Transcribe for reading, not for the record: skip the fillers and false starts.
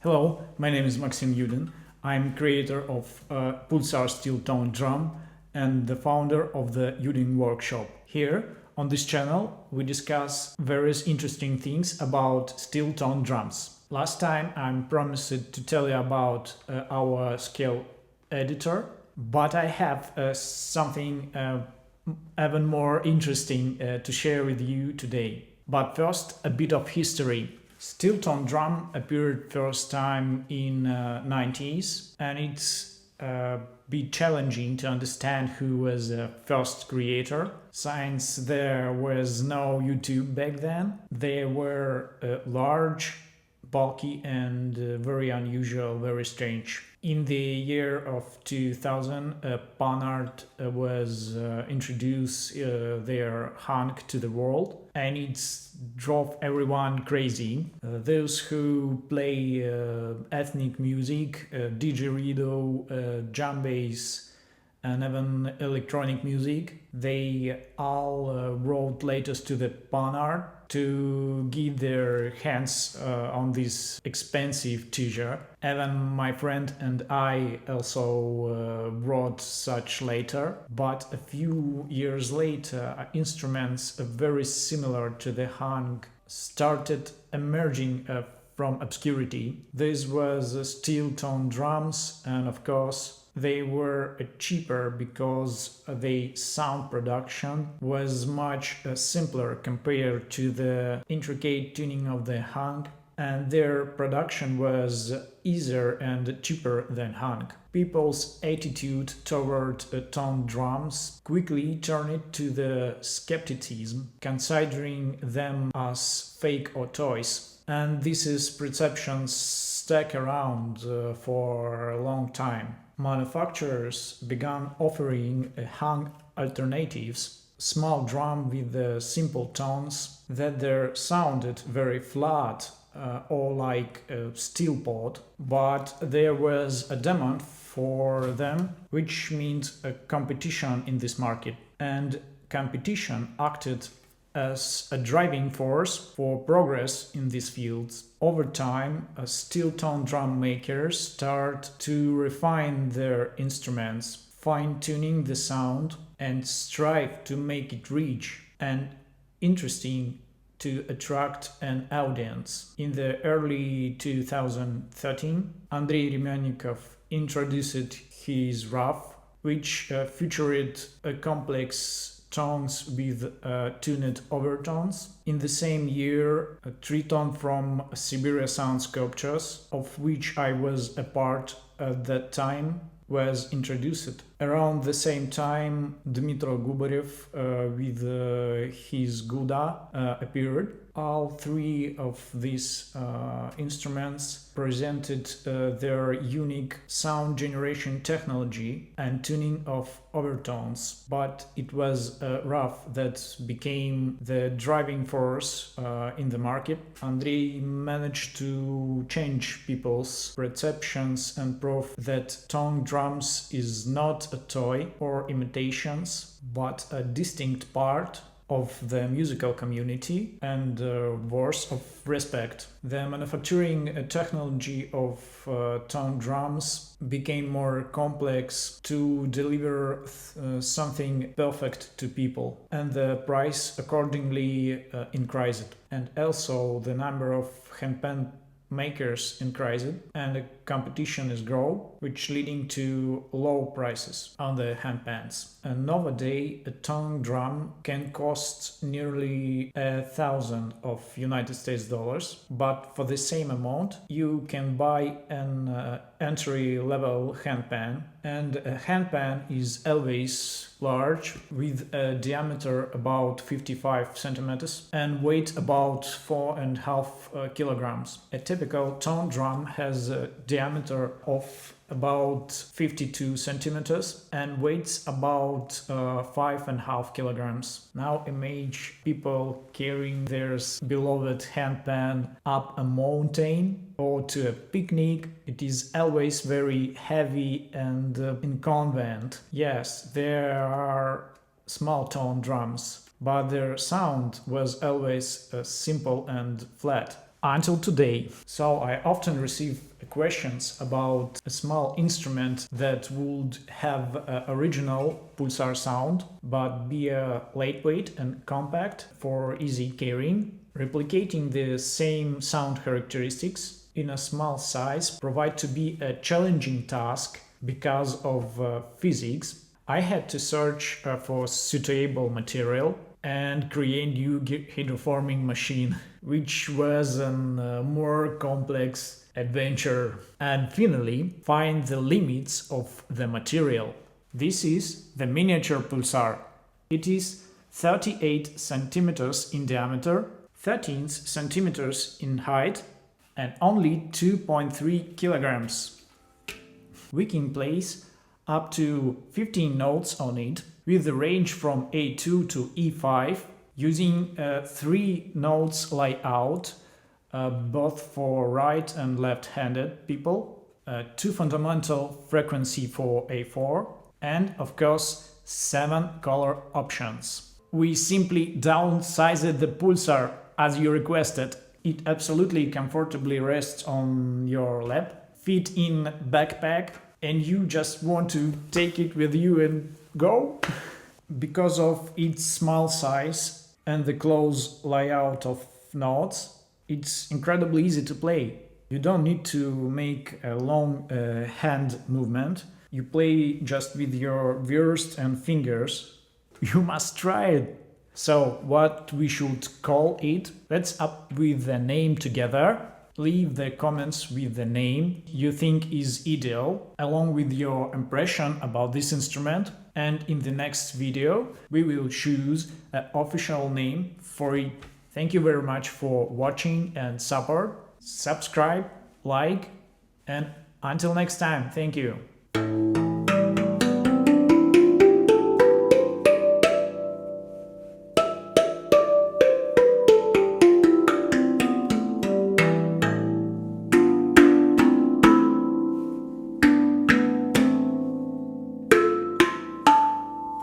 Hello, my name is Maxim Yudin. I'm creator of Pulsar steel tone drum and the founder of the Yudin workshop. Here on this channel we discuss various interesting things about steel tone drums. Last time I promised to tell you about our scale editor, but I have something even more interesting to share with you today. But first, a bit of history. Steel tone drum appeared first time in 90s, and it's a bit challenging to understand who was the first creator, since there was no YouTube back then. They were large, bulky, and very unusual, very strange. In the year of 2000, Panhard was introduced their hunk to the world, and it drove everyone crazy. Those who play ethnic music, didgeridoo, drum bass, and even electronic music, they all wrote letters to the Panhard to get their hands on this expensive teaser. Even my friend and I also wrote such letter, but a few years later, instruments very similar to the hung started emerging from obscurity. This was steel tone drums, and of course they were cheaper because the sound production was much simpler compared to the intricate tuning of the hung, and their production was easier and cheaper than hung. People's attitude toward tone drums quickly turned to the skepticism, considering them as fake or toys. And this is perception stuck around for a long time. Manufacturers began offering hung alternatives, small drum with simple tones that sounded very flat or like a steel pot, but there was a demand for them, which means a competition in this market, and competition acted as a driving force for progress in these fields. Over time, steel tone drum makers start to refine their instruments, fine-tuning the sound and strive to make it rich and interesting to attract an audience. In the early 2013, Andrei Remyannikov introduced his RAF, which featured a complex tones with tuned overtones. In the same year, a triton from Siberia Sound Sculptures, of which I was a part at that time, was introduced. Around the same time, Dmitro Gubarev with his Guda appeared. All three of these instruments presented their unique sound generation technology and tuning of overtones, but it was RAF that became the driving force in the market. Andrei managed to change people's perceptions and prove that tone drums is not a toy or imitations, but a distinct part of the musical community and worth of respect. The manufacturing technology of tone drums became more complex to deliver something perfect to people, and the price accordingly increased. And also the number of handpan makers increased, and the competition is grow, which leading to low prices on the handpans. And nowadays a tone drum can cost nearly $1,000 US, but for the same amount you can buy an entry-level handpan, and a handpan is always large, with a diameter about 55 centimeters and weight about 4.5 kilograms. A typical tone drum has a diameter of about 52 centimeters and weighs about 5.5 kilograms. Now imagine people carrying their beloved handpan up a mountain or to a picnic. It is always very heavy and inconvenient. Yes, there are small tone drums, but their sound was always simple and flat. Until today. So I often receive questions about a small instrument that would have a original pulsar sound but be lightweight and compact for easy carrying. Replicating the same sound characteristics in a small size proved to be a challenging task because of physics. I had to search for suitable material and create new hydroforming machine, which was a more complex adventure, and finally find the limits of the material. This is the miniature pulsar. It is 38 centimeters in diameter, 13 centimeters in height, and only 2.3 kilograms. We can place up to 15 notes on it, with the range from A2 to E5, using 3 notes layout, both for right and left-handed people, 2 fundamental frequency for A4, and of course 7 color options. We simply downsized the pulsar as you requested. It absolutely comfortably rests on your lap, fit in backpack, and you just want to take it with you and go. Because of its small size and the close layout of notes, it's incredibly easy to play. You don't need to make a long hand movement. You play just with your wrist and fingers. You must try it. So what we should call it? Let's up with the name together. Leave the comments with the name you think is ideal, along with your impression about this instrument, and in the next video we will choose an official name for it. Thank you very much for watching and support. Subscribe, like, and until next time, thank you.